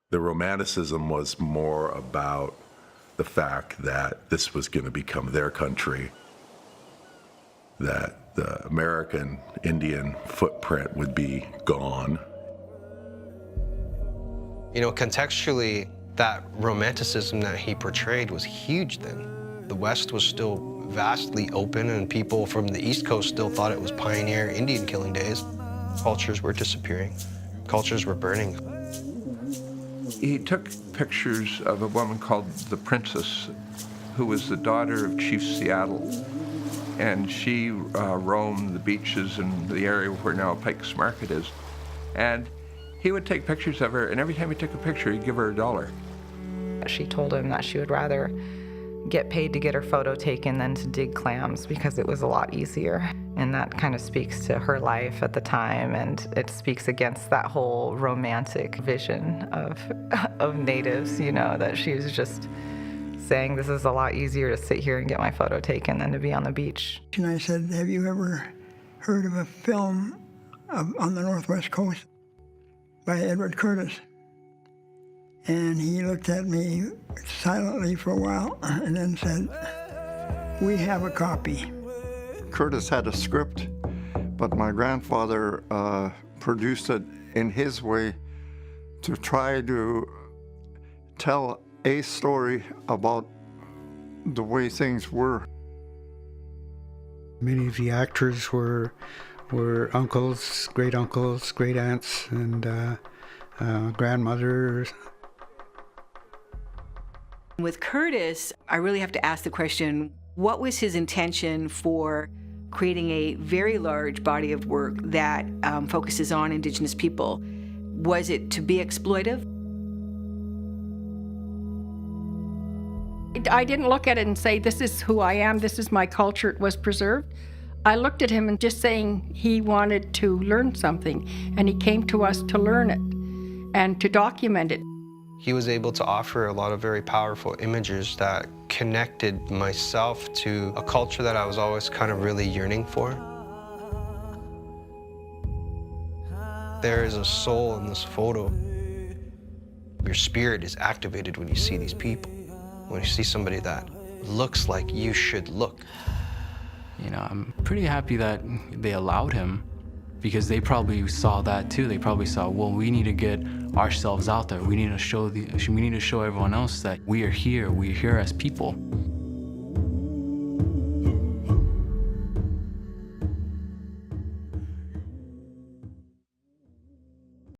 The romanticism was more about the fact that this was going to become their country, that the American Indian footprint would be gone. You know, contextually, that romanticism that he portrayed was huge then. The West was still vastly open, and people from the East Coast still thought it was pioneer Indian killing days. Cultures were disappearing. Cultures were burning. He took pictures of a woman called the Princess, who was the daughter of Chief Seattle. And she roamed the beaches in the area where now Pike's Market is. And he would take pictures of her, and every time he took a picture, he'd give her $1. She told him that she would rather get paid to get her photo taken than to dig clams because it was a lot easier. And that kind of speaks to her life at the time, and it speaks against that whole romantic vision of natives, you know, that she was just saying this is a lot easier to sit here and get my photo taken than to be on the beach. And I said, have you ever heard of a film on the Northwest Coast by Edward Curtis? And he looked at me silently for a while and then said, we have a copy. Curtis had a script, but my grandfather produced it in his way to try to tell a story about the way things were. Many of the actors were uncles, great aunts, and grandmothers. With Curtis, I really have to ask the question, what was his intention for creating a very large body of work that focuses on Indigenous people? Was it to be exploitive? I didn't look at it and say, this is who I am, this is my culture, it was preserved. I looked at him and just saying he wanted to learn something, and he came to us to learn it and to document it. He was able to offer a lot of very powerful images that connected myself to a culture that I was always kind of really yearning for. There is a soul in this photo. Your spirit is activated when you see these people, when you see somebody that looks like you should look. You know, I'm pretty happy that they allowed him, because they probably saw that too. They probably saw, well, we need to get ourselves out there. We need to show everyone else that we are here as people.